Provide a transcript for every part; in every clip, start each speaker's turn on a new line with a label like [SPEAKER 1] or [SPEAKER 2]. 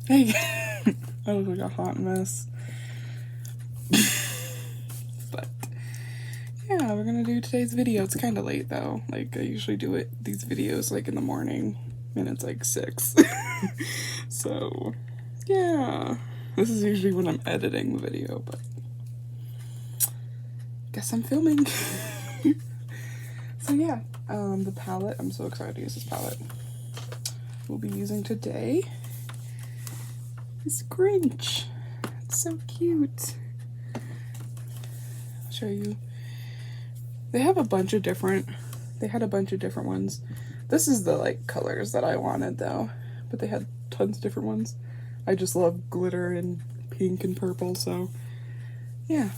[SPEAKER 1] Hey, I look like a hot mess. But yeah, we're gonna do today's video. It's kind of late though. Like I usually do these videos like in the morning, and it's like 6. So yeah, this is usually when I'm editing the video, but guess I'm filming. So yeah, the palette. I'm so excited to use this palette. We'll be using today is Grinch. It's so cute. I'll show you. They have a bunch of different, they had a bunch of different ones. This is the like colors that I wanted though, but they had tons of different ones. I just love glitter and pink and purple, so yeah.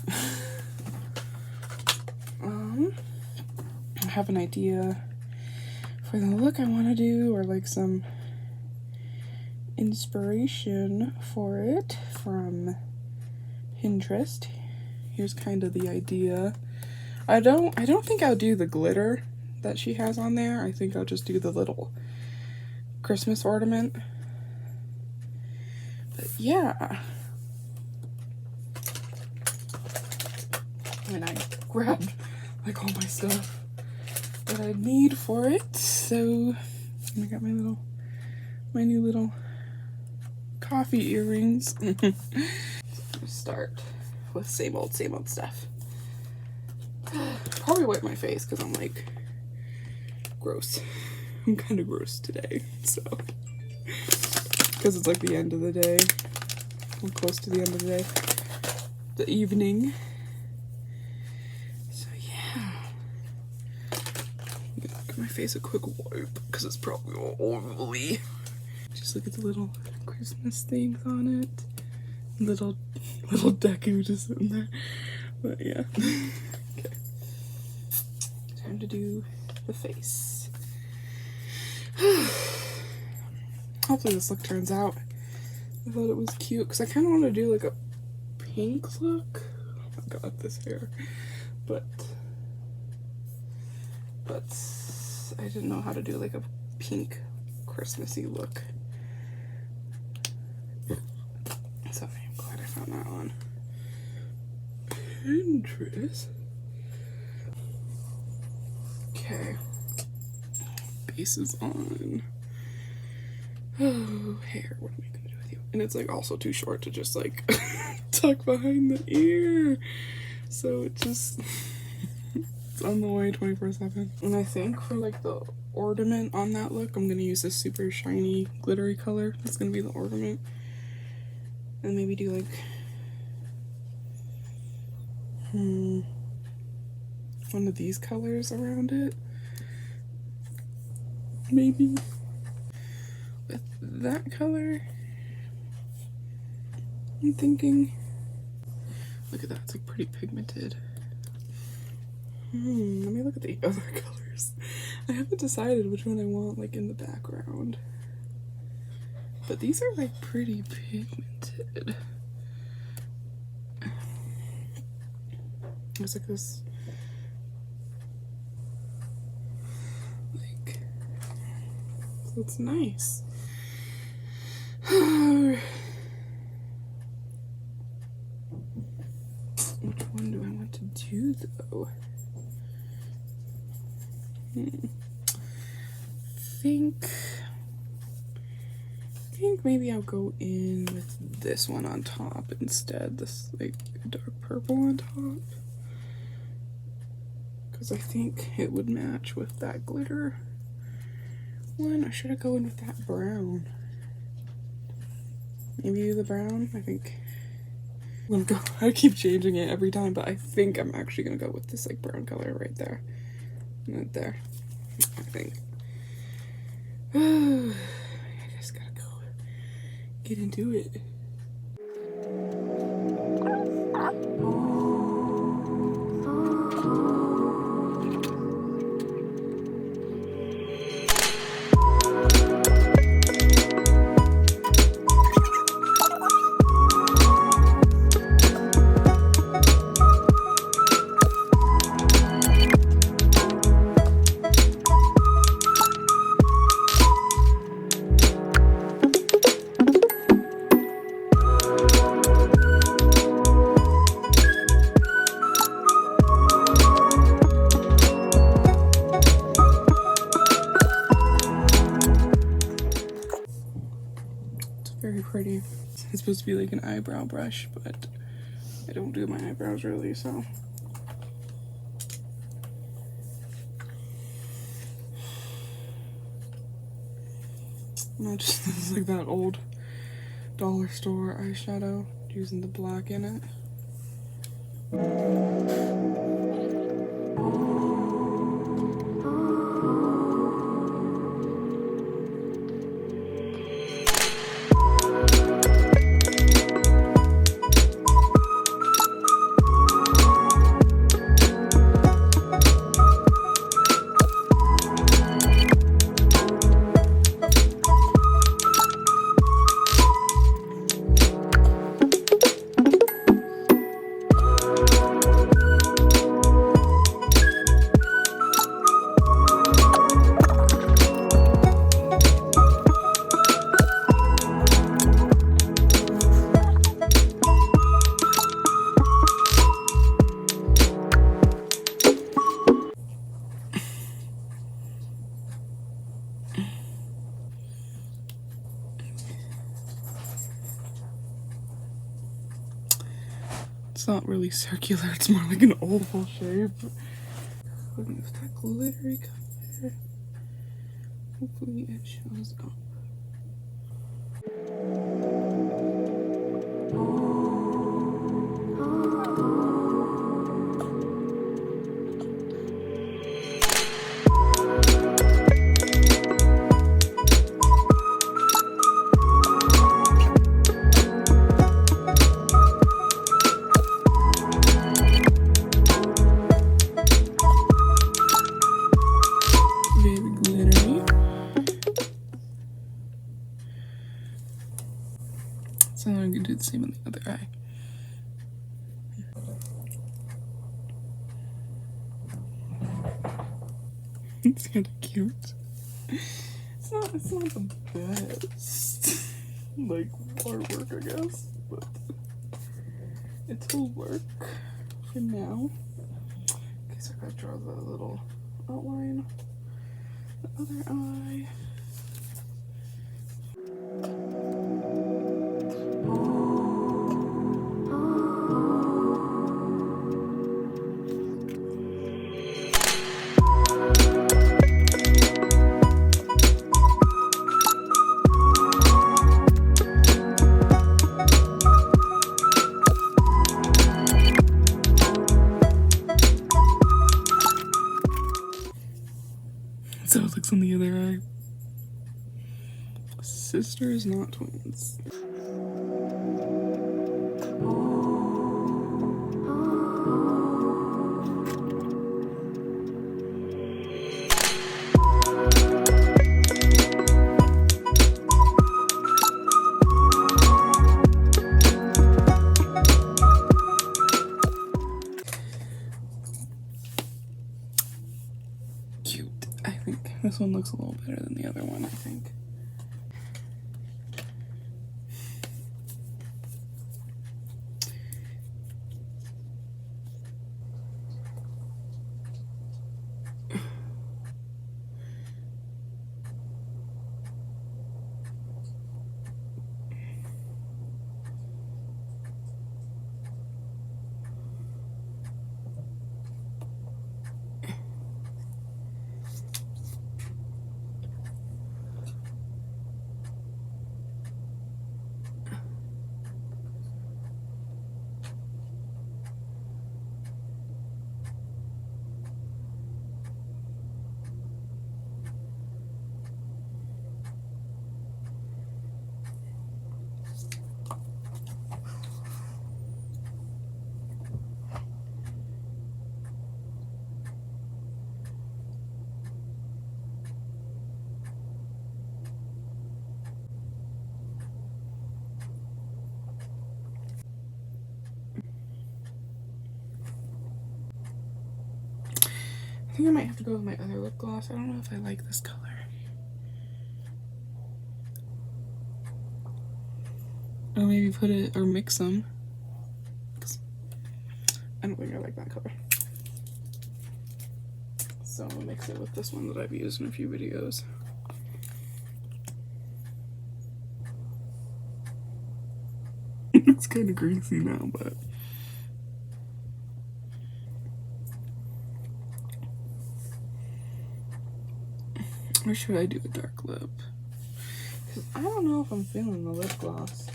[SPEAKER 1] I have an idea for the look I want to do, or like some inspiration for it from Pinterest. Here's kind of the idea. I don't think I'll do the glitter that she has on there. I think I'll just do the little Christmas ornament. But yeah. And I grabbed like all my stuff that I need for it. So I got my new little coffee earrings. So I'm gonna start with same old stuff. Probably wipe my face because I'm like gross. I'm kind of gross today, so because it's like the end of the day. We're close to the end of the day, the evening. So yeah, give my face a quick wipe because it's probably all overly. Just look at the little Christmas things on it. Little deco just sitting there. But yeah. Okay. Time to do the face. Hopefully this look turns out. I thought it was cute because I kind of want to do like a pink look. Oh my god, this hair. But I didn't know how to do like a pink Christmassy look. So I'm glad I found that on Pinterest. Okay. Base is on. Oh, hair. What am I gonna do with you? And it's like also too short to just like tuck behind the ear. So it just it's on the way 24/7. And I think for like the ornament on that look, I'm gonna use this super shiny glittery color. That's gonna be the ornament. And maybe do like one of these colors around it. Maybe with that color. I'm thinking. Look at that, it's like pretty pigmented. Let me look at the other colors. I haven't decided which one I want like in the background. But these are like pretty pigmented. It's like this, like, so it's nice. Which one do I want to do though? I think maybe I'll go in with this one on top instead. This like dark purple on top. Because I think it would match with that glitter one. Or should I go in with that brown? Maybe do the brown? I think I'm gonna go. I keep changing it every time, but I think I'm actually gonna go with this like brown color right there. Right there. I think. I just gotta go get into it. very pretty. It's supposed to be like an eyebrow brush, but I don't do my eyebrows really, so. No, just this is like that old dollar store eyeshadow using the black in it. It's not really circular, it's more like an oval shape. Remove that glittery color. Hopefully it shows up. So I'm gonna do the same on the other eye. It's kind of cute. It's not the best like artwork, I guess, but it will work for now. Okay, so I gotta draw the little outline. The other eye. So it looks on the other eye. Sisters, not twins. Cute. I think this one looks a little better than the other one, I think. I think I might have to go with my other lip gloss. I don't know if I like this color. Or maybe put it, or mix them. I don't think I like that color. So I'm gonna mix it with this one that I've used in a few videos. looks kind of greasy now, but. Or should I do a dark lip? I don't know if I'm feeling the lip gloss.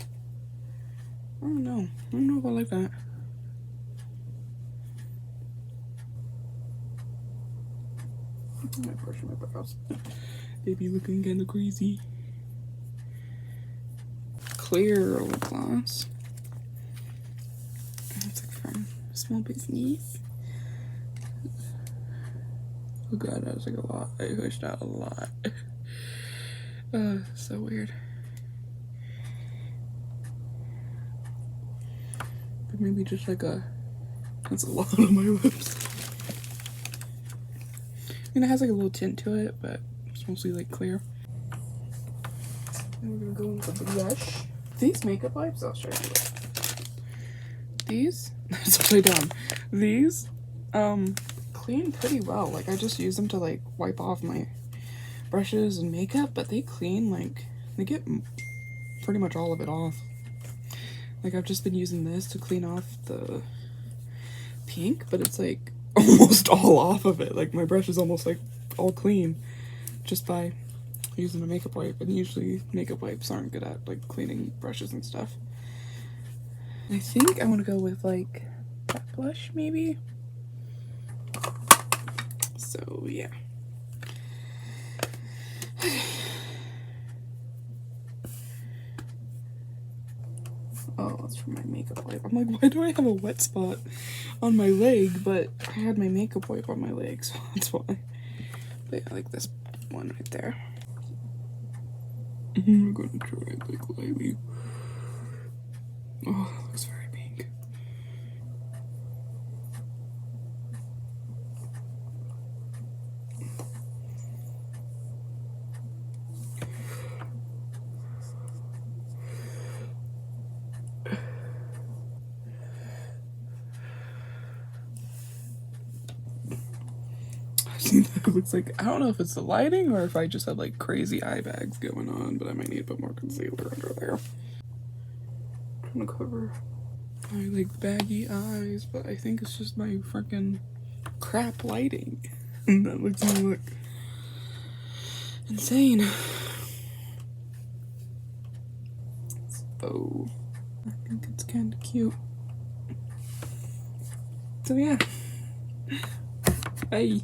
[SPEAKER 1] I don't know. I don't know if I like that. I'm gonna brush my brows. Baby looking kinda crazy. Clear lip gloss. It's like from Small Business. Oh god, that was like a lot. I pushed out a lot. So weird. But maybe just like that's a lot on my lips. I mean, it has like a little tint to it, but it's mostly like clear. And we're gonna go into the blush. These makeup wipes, I'll show you. These, that's upside down. These, clean pretty well. Like, I just use them to like wipe off my brushes and makeup, but they clean, like, they get pretty much all of it off. Like, I've just been using this to clean off the pink, but it's like almost all off of it. Like, my brush is almost like all clean just by using a makeup wipe, and usually makeup wipes aren't good at like cleaning brushes and stuff. I think I want to go with like that blush maybe. So yeah. Oh, that's from my makeup wipe. I'm like, why do I have a wet spot on my leg? But I had my makeup wipe on my leg, so that's why. But yeah, like this one right there. I'm gonna try it like lightly. Oh, that looks very pink. It looks like, I don't know if it's the lighting or if I just have like crazy eye bags going on, but I might need to put more concealer under there. I'm gonna cover my like baggy eyes, but I think it's just my freaking crap lighting. And that looks me look insane. So I think it's kind of cute. So yeah. Bye.